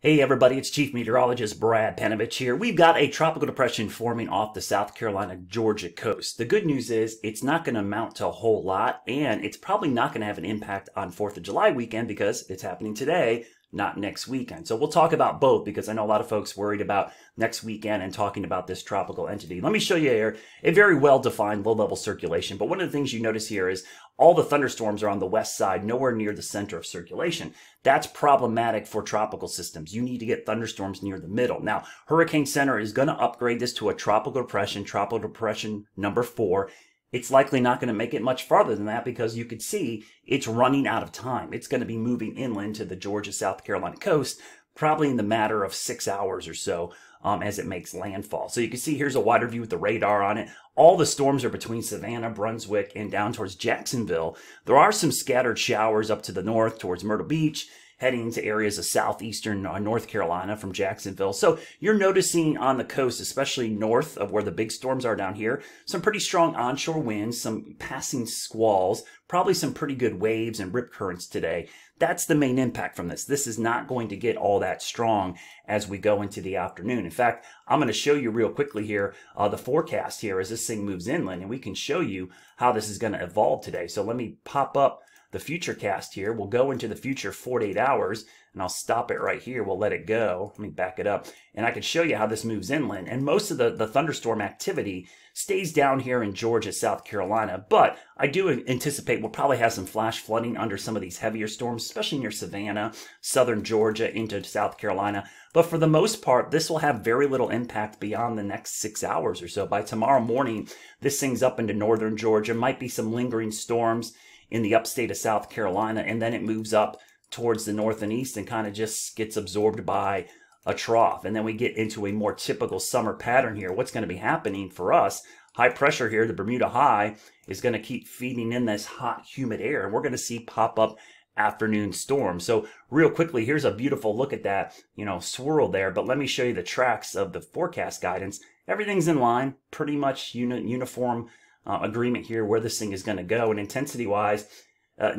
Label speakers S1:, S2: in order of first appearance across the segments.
S1: Hey everybody, it's Chief Meteorologist Brad Panovich here. We've got a tropical depression forming off the South Carolina-Georgia coast. The good news is it's not going to amount to a whole lot, and it's probably not going to have an impact on 4th of July weekend because it's happening today, not next weekend. So we'll talk about both because I know a lot of folks worried about next weekend and talking about this tropical entity. Let me show you here a very well-defined low-level circulation, but one of the things you notice here is all the thunderstorms are on the west side, nowhere near the center of circulation. That's problematic for tropical systems. You need to get thunderstorms near the middle. Now, Hurricane Center is going to upgrade this to a tropical depression number 4. It's likely not going to make it much farther than that because you could see it's running out of time. It's going to be moving inland to the Georgia, South Carolina coast, probably in the matter of 6 hours or so as it makes landfall. So you can see here's a wider view with the radar on it. All the storms are between Savannah, Brunswick, and down towards Jacksonville. There are some scattered showers up to the north towards Myrtle Beach, heading to areas of southeastern North Carolina from Jacksonville. So you're noticing on the coast, especially north of where the big storms are down here, some pretty strong onshore winds, some passing squalls, probably some pretty good waves and rip currents today. That's the main impact from this. This is not going to get all that strong as we go into the afternoon. In fact, I'm going to show you real quickly here the forecast here as this thing moves inland, and we can show you how this is going to evolve today. So let me pop up the future cast here. We'll go into the future 48 hours, and I'll stop it right here. We'll let it go. Let me back it up, and I can show you how this moves inland. And most of the thunderstorm activity stays down here in Georgia, South Carolina, but I do anticipate we'll probably have some flash flooding under some of these heavier storms, especially near Savannah, southern Georgia into South Carolina. But for the most part, this will have very little impact beyond the next 6 hours or so. By tomorrow morning, this thing's up into northern Georgia. Might be some lingering storms in the upstate of South Carolina, and then it moves up towards the north and east and kind of just gets absorbed by a trough. And then we get into a more typical summer pattern here. What's going to be happening for us, high pressure here, the Bermuda High, is going to keep feeding in this hot, humid air, and we're going to see pop up afternoon storms. So real quickly, here's a beautiful look at that, swirl there, but let me show you the tracks of the forecast guidance. Everything's in line, pretty much uniform agreement here where this thing is going to go. And intensity wise,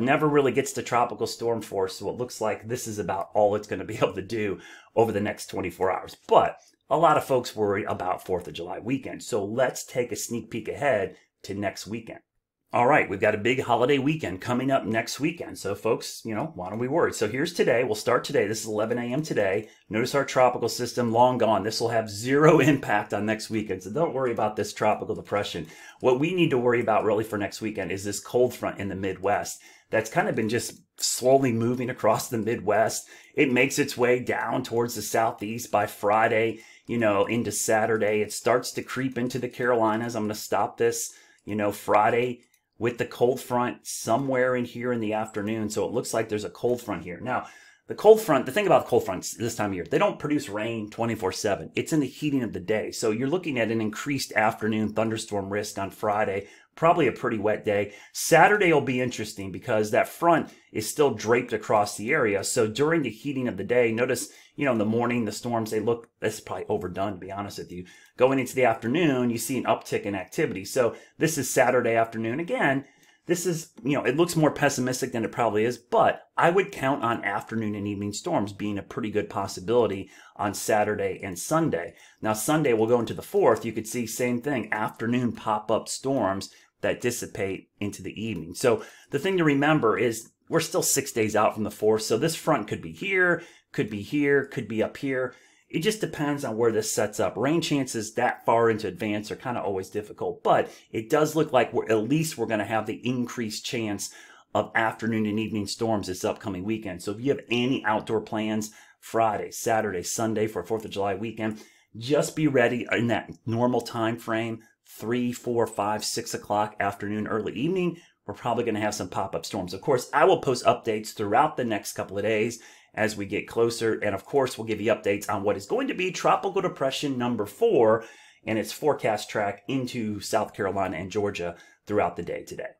S1: never really gets to tropical storm force. So it looks like this is about all it's going to be able to do over the next 24 hours. But a lot of folks worry about 4th of July weekend. So let's take a sneak peek ahead to next weekend. All right, we've got a big holiday weekend coming up next weekend. So folks, why don't we worry? So here's today. We'll start today. This is 11 a.m. today. Notice our tropical system long gone. This will have zero impact on next weekend. So don't worry about this tropical depression. What we need to worry about really for next weekend is this cold front in the Midwest that's kind of been just slowly moving across the Midwest. It makes its way down towards the southeast by Friday, into Saturday. It starts to creep into the Carolinas. I'm going to stop this, Friday with the cold front somewhere in here in the afternoon. So it looks like there's a cold front here. Now, the cold front, the thing about the cold fronts this time of year, they don't produce rain 24/7. It's in the heating of the day. So you're looking at an increased afternoon thunderstorm risk on Friday, probably a pretty wet day. Saturday will be interesting because that front is still draped across the area. So during the heating of the day, notice, in the morning, the storms, this is probably overdone, to be honest with you. Going into the afternoon, you see an uptick in activity. So this is Saturday afternoon. Again, this is, it looks more pessimistic than it probably is, but I would count on afternoon and evening storms being a pretty good possibility on Saturday and Sunday. Now, Sunday, we'll go into the 4th. You could see same thing, afternoon pop-up storms that dissipate into the evening. So the thing to remember is we're still 6 days out from the 4th. So this front could be here, could be up here. It just depends on where this sets up. Rain chances that far into advance are kind of always difficult, but it does look like we're going to have the increased chance of afternoon and evening storms this upcoming weekend. So if you have any outdoor plans, Friday, Saturday, Sunday for 4th of July weekend, just be ready in that normal time frame, 3, 4, 5, 6 o'clock afternoon, early evening. We're probably going to have some pop-up storms. Of course, I will post updates throughout the next couple of days as we get closer. And of course, we'll give you updates on what is going to be Tropical Depression number 4 and its forecast track into South Carolina and Georgia throughout the day today.